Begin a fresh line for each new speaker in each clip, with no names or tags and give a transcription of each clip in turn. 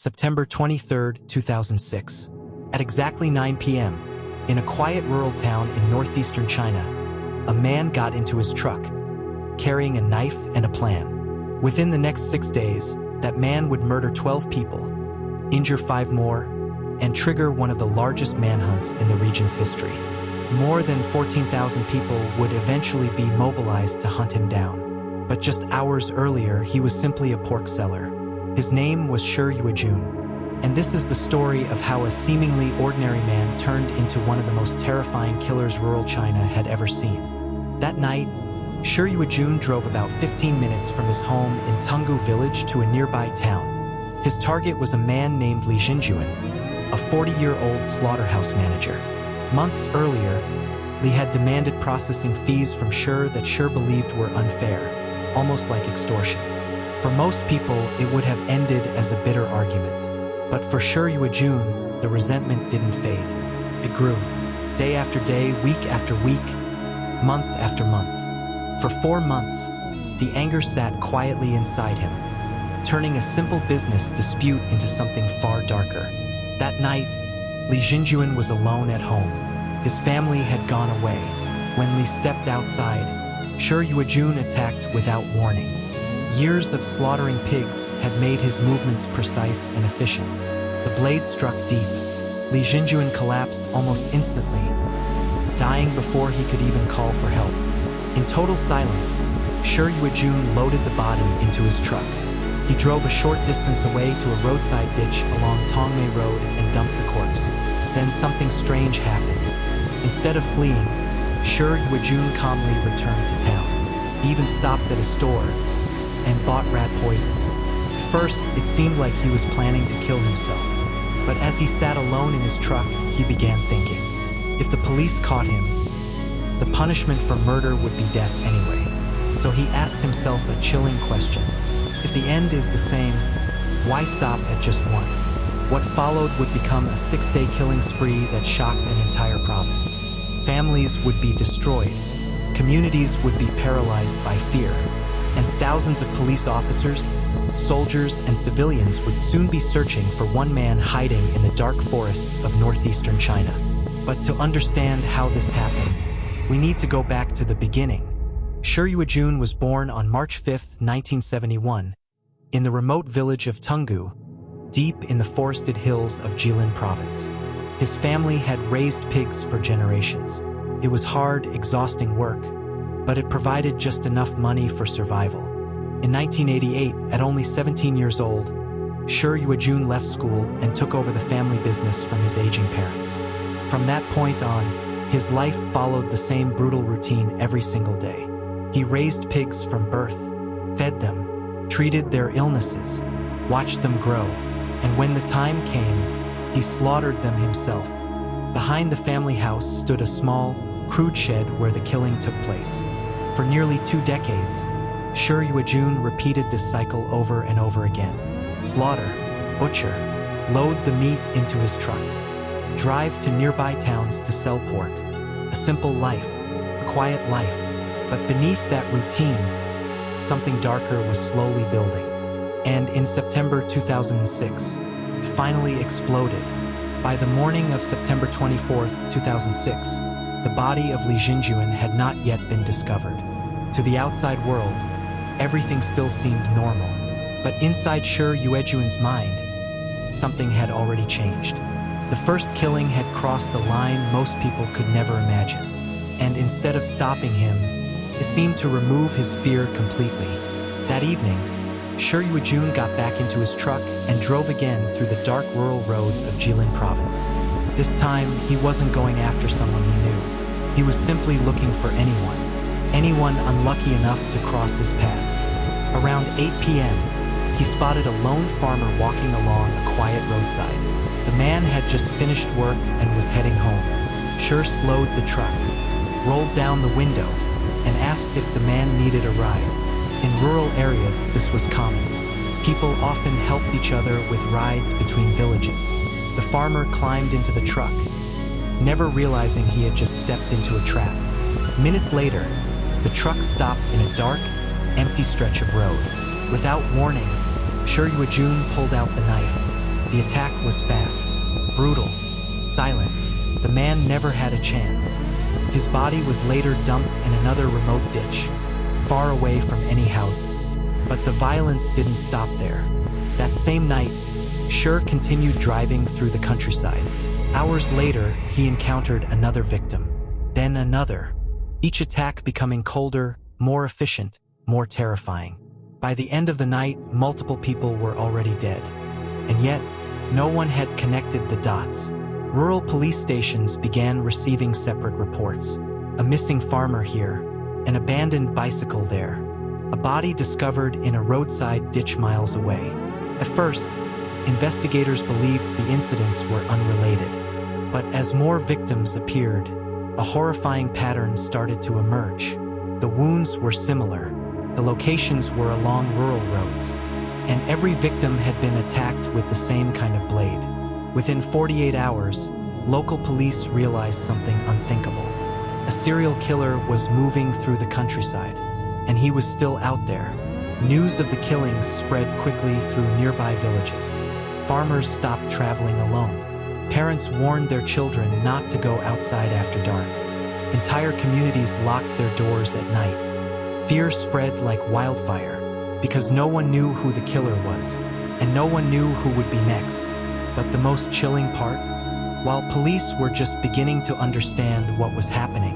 September 23, 2006. At exactly 9 p.m., in a quiet rural town in northeastern China, a man got into his truck, carrying a knife and a plan. Within the next 6 days, that man would murder 12 people, injure 5 more, and trigger one of the largest manhunts in the region's history. More than 14,000 people would eventually be mobilized to hunt him down. But just hours earlier, he was simply a pork seller. His name was Shi Yuejun. And this is the story of how a seemingly ordinary man turned into one of the most terrifying killers rural China had ever seen. That night, Shi Yuejun drove about 15 minutes from his home in Tonghua village to a nearby town. His target was a man named Liuhe County, a 40-year-old slaughterhouse manager. Months earlier, Li had demanded processing fees from Shi that Shi believed were unfair, almost like extortion. For most people, it would have ended as a bitter argument. But for Shi Yuejun, the resentment didn't fade. It grew, day after day, week after week, month after month. For 4 months, the anger sat quietly inside him, turning a simple business dispute into something far darker. That night, Liuhe County was alone at home. His family had gone away. When Li stepped outside, Shi Yuejun attacked without warning. Years of slaughtering pigs had made his movements precise and efficient. The blade struck deep. Liuhe County collapsed almost instantly, dying before he could even call for help. In total silence, Shi Yuejun loaded the body into his truck. He drove a short distance away to a roadside ditch along Tonghua Road and dumped the corpse. Then something strange happened. Instead of fleeing, Shi Yuejun calmly returned to town. He even stopped at a store and bought rat poison. At first, it seemed like he was planning to kill himself. But as he sat alone in his truck, he began thinking, if the police caught him, the punishment for murder would be death anyway. So he asked himself a chilling question. If the end is the same, why stop at just one? What followed would become a 6-day killing spree that shocked an entire province. Families would be destroyed, communities would be paralyzed by fear, and thousands of police officers, soldiers, and civilians would soon be searching for one man hiding in the dark forests of northeastern China. But to understand how this happened, we need to go back to the beginning. Shi Yuejun was born on March 5, 1971, in the remote village of Tonghua, deep in the forested hills of Jilin Province. His family had raised pigs for generations. It was hard, exhausting work, but it provided just enough money for survival. In 1988, at only 17 years old, Shi Yuejun left school and took over the family business from his aging parents. From that point on, his life followed the same brutal routine every single day. He raised pigs from birth, fed them, treated their illnesses, watched them grow, and when the time came, he slaughtered them himself. Behind the family house stood a small, crude shed where the killing took place. For nearly 2 decades, Shi Yuejun repeated this cycle over and over again. Slaughter, butcher, load the meat into his truck, drive to nearby towns to sell pork. A simple life, a quiet life. But beneath that routine, something darker was slowly building. And in September 2006, it finally exploded. By the morning of September 24, 2006, the body of Liuhe County had not yet been discovered. To the outside world, everything still seemed normal. But inside Shi Yuejun's mind, something had already changed. The first killing had crossed a line most people could never imagine. And instead of stopping him, it seemed to remove his fear completely. That evening, Shi Yuejun got back into his truck and drove again through the dark rural roads of Jilin Province. This time, he wasn't going after someone he knew. He was simply looking for anyone unlucky enough to cross his path. Around 8 p.m., he spotted a lone farmer walking along a quiet roadside. The man had just finished work and was heading home. Shi slowed the truck, rolled down the window, and asked if the man needed a ride. In rural areas, this was common. People often helped each other with rides between villages. The farmer climbed into the truck, never realizing he had just stepped into a trap. Minutes later, the truck stopped in a dark, empty stretch of road. Without warning, Shi Yuejun pulled out the knife. The attack was fast, brutal, silent. The man never had a chance. His body was later dumped in another remote ditch, far away from any houses. But the violence didn't stop there. That same night, Shi continued driving through the countryside. Hours later, he encountered another victim, then another, each attack becoming colder, more efficient, more terrifying. By the end of the night, multiple people were already dead. And yet, no one had connected the dots. Rural police stations began receiving separate reports. A missing farmer here, an abandoned bicycle there, a body discovered in a roadside ditch miles away. At first, investigators believed the incidents were unrelated. But as more victims appeared, a horrifying pattern started to emerge. The wounds were similar. The locations were along rural roads. And every victim had been attacked with the same kind of blade. Within 48 hours, local police realized something unthinkable. A serial killer was moving through the countryside, and he was still out there. News of the killings spread quickly through nearby villages. Farmers stopped traveling alone. Parents warned their children not to go outside after dark. Entire communities locked their doors at night. Fear spread like wildfire, because no one knew who the killer was, and no one knew who would be next. But the most chilling part? While police were just beginning to understand what was happening,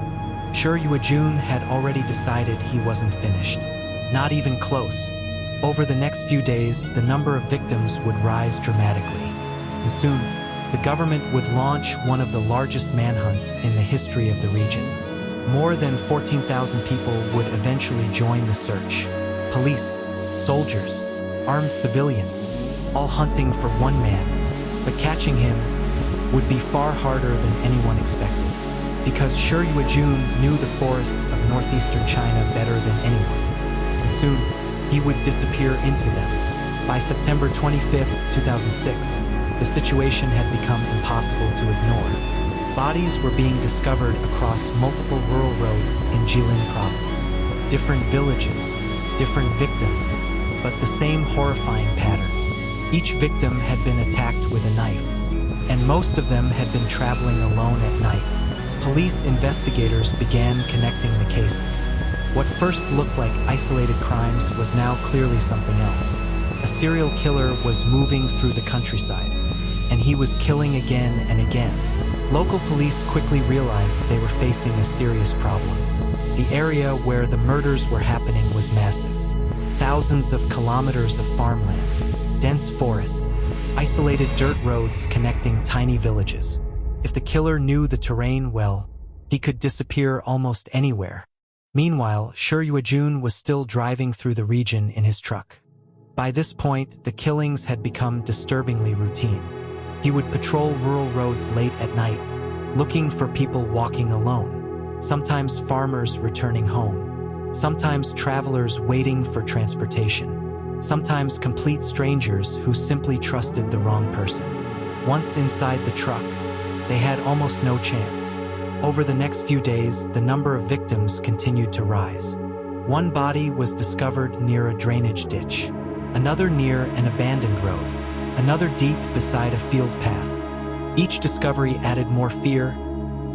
Shi Yuejun had already decided he wasn't finished. Not even close. Over the next few days, the number of victims would rise dramatically. And soon, the government would launch one of the largest manhunts in the history of the region. More than 14,000 people would eventually join the search. Police, soldiers, armed civilians, all hunting for one man. But catching him would be far harder than anyone expected, because Shi Yuejun knew the forests of northeastern China better than anyone. And soon, he would disappear into them. By September 25, 2006, the situation had become impossible to ignore. Bodies were being discovered across multiple rural roads in Jilin Province. Different villages, different victims, but the same horrifying pattern. Each victim had been attacked with a knife, and most of them had been traveling alone at night. Police investigators began connecting the cases. What first looked like isolated crimes was now clearly something else. A serial killer was moving through the countryside, and he was killing again and again. Local police quickly realized they were facing a serious problem. The area where the murders were happening was massive. Thousands of kilometers of farmland, dense forests, isolated dirt roads connecting tiny villages. If the killer knew the terrain well, he could disappear almost anywhere. Meanwhile, Shi Yuejun was still driving through the region in his truck. By this point, the killings had become disturbingly routine. He would patrol rural roads late at night, looking for people walking alone, sometimes farmers returning home, sometimes travelers waiting for transportation, sometimes complete strangers who simply trusted the wrong person. Once inside the truck, they had almost no chance. Over the next few days, the number of victims continued to rise. One body was discovered near a drainage ditch, another near an abandoned road, another deep beside a field path. Each discovery added more fear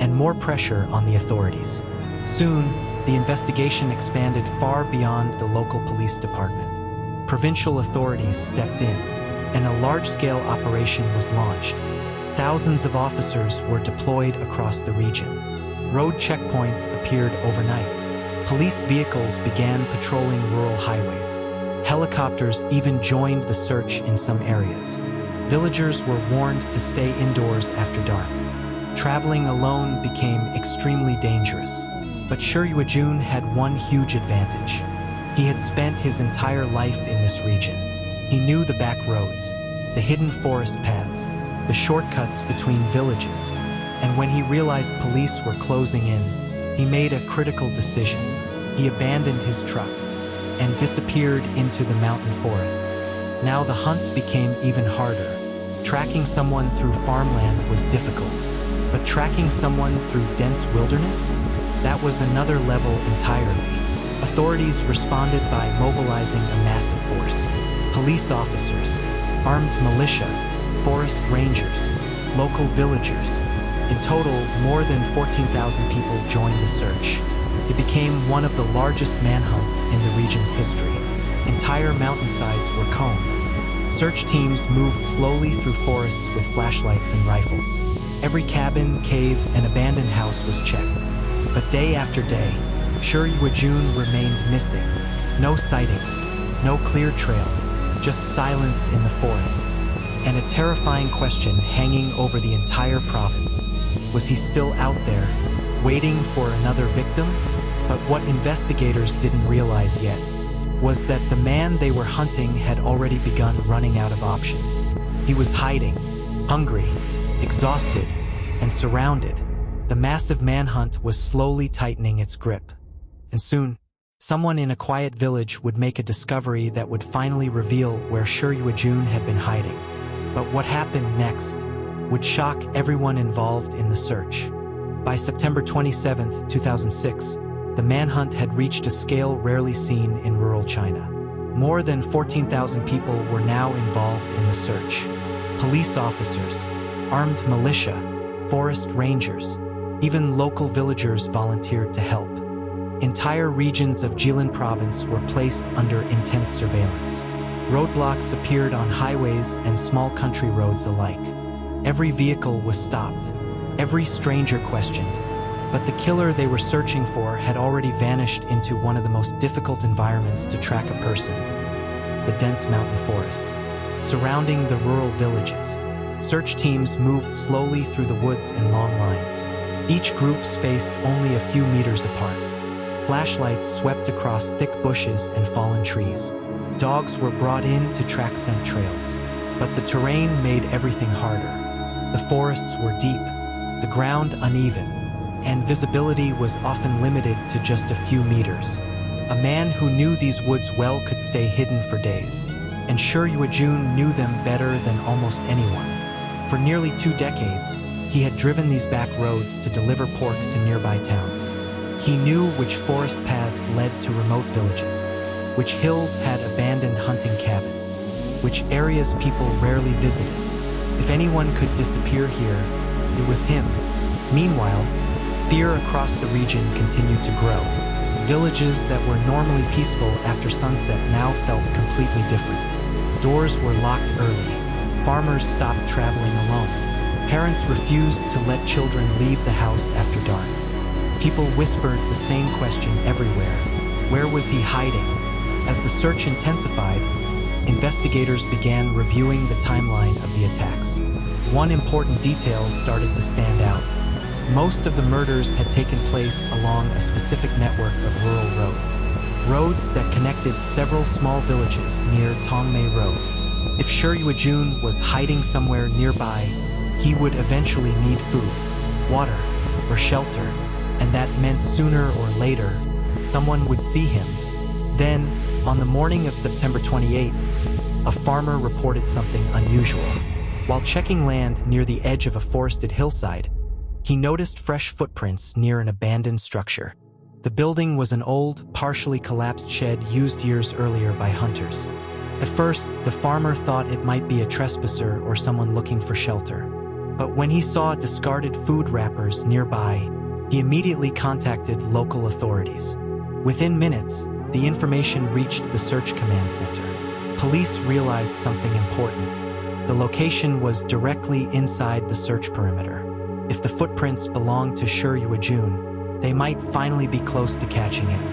and more pressure on the authorities. Soon, the investigation expanded far beyond the local police department. Provincial authorities stepped in, and a large-scale operation was launched. Thousands of officers were deployed across the region. Road checkpoints appeared overnight. Police vehicles began patrolling rural highways. Helicopters even joined the search in some areas. Villagers were warned to stay indoors after dark. Traveling alone became extremely dangerous. But Shi Yuejun had one huge advantage. He had spent his entire life in this region. He knew the back roads, the hidden forest paths, the shortcuts between villages. And when he realized police were closing in, he made a critical decision. He abandoned his truck and disappeared into the mountain forests. Now the hunt became even harder. Tracking someone through farmland was difficult, but tracking someone through dense wilderness? That was another level entirely. Authorities responded by mobilizing a massive force. Police officers, armed militia, forest rangers, local villagers. In total, more than 14,000 people joined the search. It became one of the largest manhunts in the region's history. Entire mountainsides were combed. Search teams moved slowly through forests with flashlights and rifles. Every cabin, cave, and abandoned house was checked. But day after day, Shi Yuejun remained missing. No sightings, no clear trail, just silence in the forests, and a terrifying question hanging over the entire province. Was he still out there, waiting for another victim? But what investigators didn't realize yet was that the man they were hunting had already begun running out of options. He was hiding, hungry, exhausted, and surrounded. The massive manhunt was slowly tightening its grip. And soon, someone in a quiet village would make a discovery that would finally reveal where Shi Yuejun had been hiding. But what happened next would shock everyone involved in the search. By September 27, 2006, the manhunt had reached a scale rarely seen in rural China. More than 14,000 people were now involved in the search. Police officers, armed militia, forest rangers, even local villagers volunteered to help. Entire regions of Jilin Province were placed under intense surveillance. Roadblocks appeared on highways and small country roads alike. Every vehicle was stopped. Every stranger questioned. But the killer they were searching for had already vanished into one of the most difficult environments to track a person: the dense mountain forests surrounding the rural villages. Search teams moved slowly through the woods in long lines, each group spaced only a few meters apart. Flashlights swept across thick bushes and fallen trees. Dogs were brought in to track scent trails, but the terrain made everything harder. The forests were deep, the ground uneven, and visibility was often limited to just a few meters. A man who knew these woods well could stay hidden for days, and Shi Yuejun knew them better than almost anyone. For nearly 2 decades, he had driven these back roads to deliver pork to nearby towns. He knew which forest paths led to remote villages, which hills had abandoned hunting cabins, which areas people rarely visited. If anyone could disappear here, it was him. Meanwhile, fear across the region continued to grow. Villages that were normally peaceful after sunset now felt completely different. Doors were locked early. Farmers stopped traveling alone. Parents refused to let children leave the house after dark. People whispered the same question everywhere: where was he hiding? As the search intensified, investigators began reviewing the timeline of the attacks. One important detail started to stand out. Most of the murders had taken place along a specific network of rural roads that connected several small villages near Tonghua Road. If Shi Yuejun was hiding somewhere nearby, he would eventually need food, water, or shelter, and that meant sooner or later, someone would see him. Then, on the morning of September 28th, a farmer reported something unusual. While checking land near the edge of a forested hillside, he noticed fresh footprints near an abandoned structure. The building was an old, partially collapsed shed used years earlier by hunters. At first, the farmer thought it might be a trespasser or someone looking for shelter. But when he saw discarded food wrappers nearby, he immediately contacted local authorities. Within minutes, the information reached the search command center. Police realized something important. The location was directly inside the search perimeter. If the footprints belonged to Shi Yuejun, they might finally be close to catching him.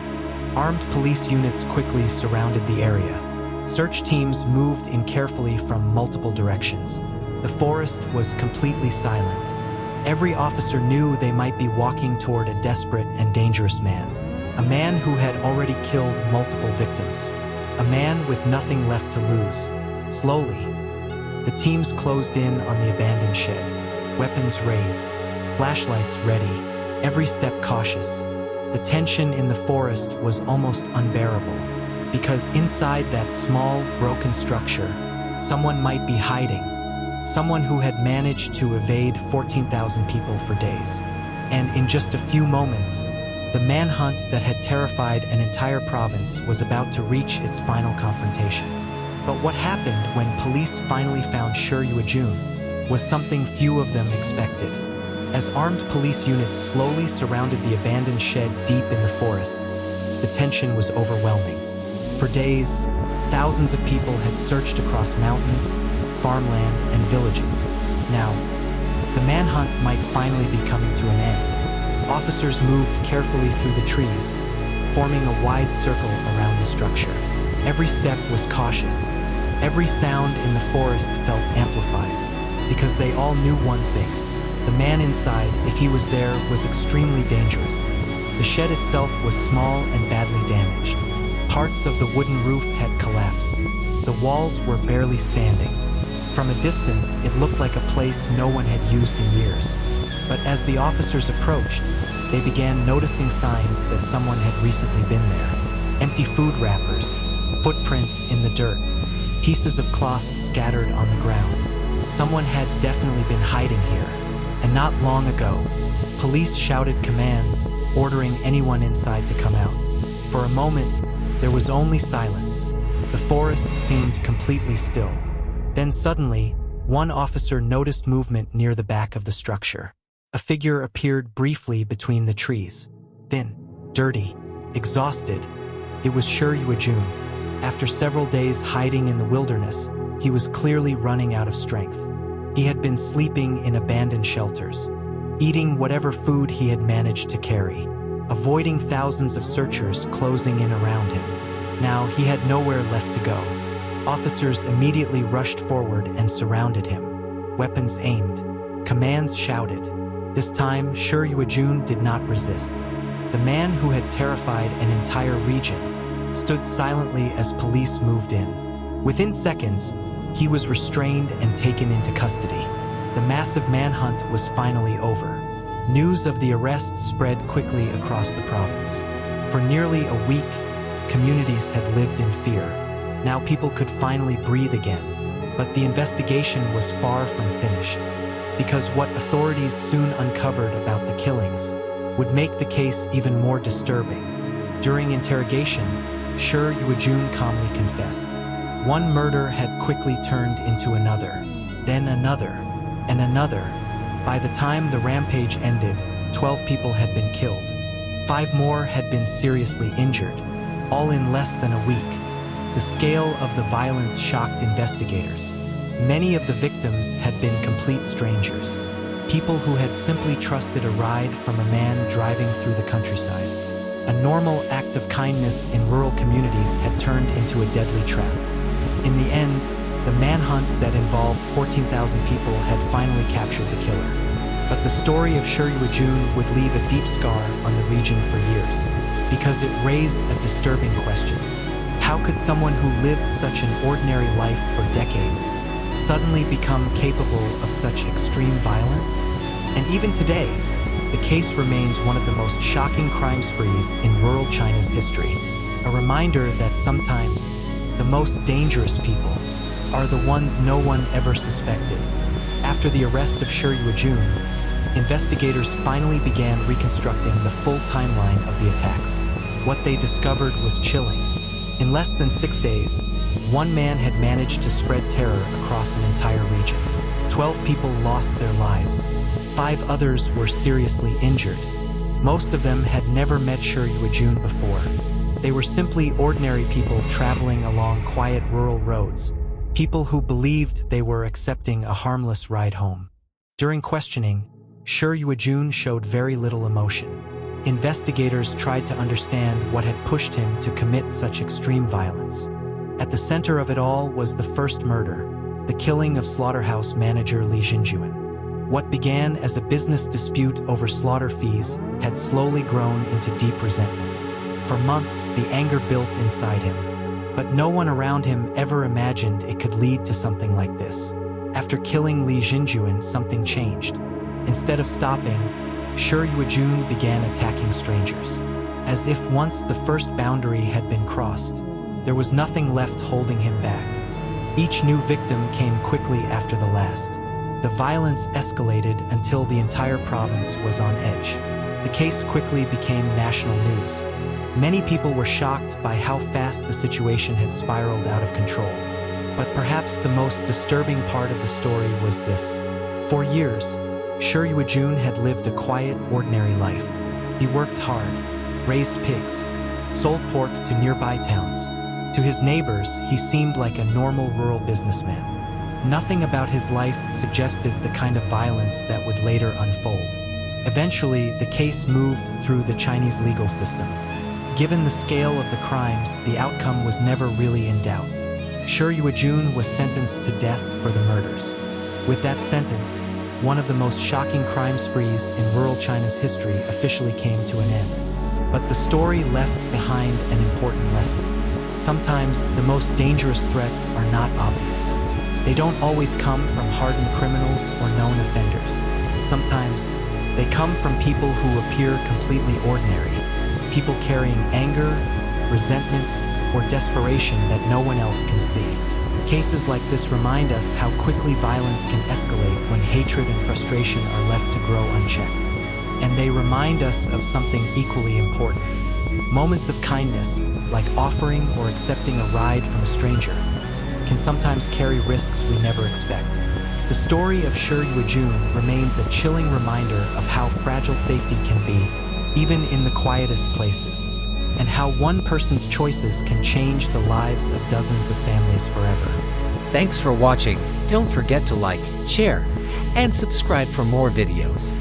Armed police units quickly surrounded the area. Search teams moved in carefully from multiple directions. The forest was completely silent. Every officer knew they might be walking toward a desperate and dangerous man. A man who had already killed multiple victims. A man with nothing left to lose. Slowly, the teams closed in on the abandoned shed. Weapons raised, flashlights ready, every step cautious. The tension in the forest was almost unbearable, because inside that small, broken structure, someone might be hiding, someone who had managed to evade 14,000 people for days. And in just a few moments, the manhunt that had terrified an entire province was about to reach its final confrontation. But what happened when police finally found Shi Yuejun was something few of them expected. As armed police units slowly surrounded the abandoned shed deep in the forest, the tension was overwhelming. For days, thousands of people had searched across mountains, farmland, and villages. Now, the manhunt might finally be coming to an end. Officers moved carefully through the trees, forming a wide circle around the structure. Every step was cautious. Every sound in the forest felt amplified, because they all knew one thing. The man inside, if he was there, was extremely dangerous. The shed itself was small and badly damaged. Parts of the wooden roof had collapsed. The walls were barely standing. From a distance, it looked like a place no one had used in years. But as the officers approached, they began noticing signs that someone had recently been there. Empty food wrappers, footprints in the dirt, pieces of cloth scattered on the ground. Someone had definitely been hiding here. And not long ago, police shouted commands, ordering anyone inside to come out. For a moment, there was only silence. The forest seemed completely still. Then suddenly, one officer noticed movement near the back of the structure. A figure appeared briefly between the trees. Thin, dirty, exhausted. It was Shi Yuejun. After several days hiding in the wilderness, he was clearly running out of strength. He had been sleeping in abandoned shelters, eating whatever food he had managed to carry, avoiding thousands of searchers closing in around him. Now he had nowhere left to go. Officers immediately rushed forward and surrounded him. Weapons aimed. Commands shouted. This time, Shi Yuejun did not resist. The man who had terrified an entire region stood silently as police moved in. Within seconds, he was restrained and taken into custody. The massive manhunt was finally over. News of the arrest spread quickly across the province. For nearly a week, communities had lived in fear. Now people could finally breathe again. But the investigation was far from finished, because what authorities soon uncovered about the killings would make the case even more disturbing. During interrogation, Shi Yuejun calmly confessed. One murder had quickly turned into another, then another, and another. By the time the rampage ended, 12 people had been killed. 5 more had been seriously injured, all in less than a week. The scale of the violence shocked investigators. Many of the victims had been complete strangers, people who had simply trusted a ride from a man driving through the countryside. A normal act of kindness in rural communities had turned into a deadly trap. In the end, the manhunt that involved 14,000 people had finally captured the killer. But the story of Shi Yuejun would leave a deep scar on the region for years, because it raised a disturbing question. How could someone who lived such an ordinary life for decades suddenly become capable of such extreme violence? And even today, the case remains one of the most shocking crime sprees in rural China's history. A reminder that sometimes the most dangerous people are the ones no one ever suspected. After the arrest of Shi Yuejun, investigators finally began reconstructing the full timeline of the attacks. What they discovered was chilling. In less than 6 days, one man had managed to spread terror across an entire region. 12 people lost their lives. 5 others were seriously injured. Most of them had never met Shi Yuejun before. They were simply ordinary people traveling along quiet rural roads, people who believed they were accepting a harmless ride home. During questioning, Shi Yuejun showed very little emotion. Investigators tried to understand what had pushed him to commit such extreme violence. At the center of it all was the first murder, the killing of slaughterhouse manager Liuhe County. What began as a business dispute over slaughter fees had slowly grown into deep resentment. For months, the anger built inside him, but no one around him ever imagined it could lead to something like this. After killing Liuhe County, something changed. Instead of stopping, Shi Yuejun began attacking strangers. As if once the first boundary had been crossed, there was nothing left holding him back. Each new victim came quickly after the last. The violence escalated until the entire province was on edge. The case quickly became national news. Many people were shocked by how fast the situation had spiraled out of control. But perhaps the most disturbing part of the story was this. For years, Shi Yuejun had lived a quiet, ordinary life. He worked hard, raised pigs, sold pork to nearby towns. To his neighbors, he seemed like a normal rural businessman. Nothing about his life suggested the kind of violence that would later unfold. Eventually, the case moved through the Chinese legal system. Given the scale of the crimes, the outcome was never really in doubt. Shi Yuejun was sentenced to death for the murders. With that sentence, one of the most shocking crime sprees in rural China's history officially came to an end. But the story left behind an important lesson. Sometimes the most dangerous threats are not obvious. They don't always come from hardened criminals or known offenders. Sometimes they come from people who appear completely ordinary, people carrying anger, resentment, or desperation that no one else can see. Cases like this remind us how quickly violence can escalate when hatred and frustration are left to grow unchecked. And they remind us of something equally important. Moments of kindness, like offering or accepting a ride from a stranger, can sometimes carry risks we never expect. The story of Shi Yuejun remains a chilling reminder of how fragile safety can be, even in the quietest places, and how one person's choices can change the lives of dozens of families forever.
Thanks for watching. Don't forget to like, share, and subscribe for more videos.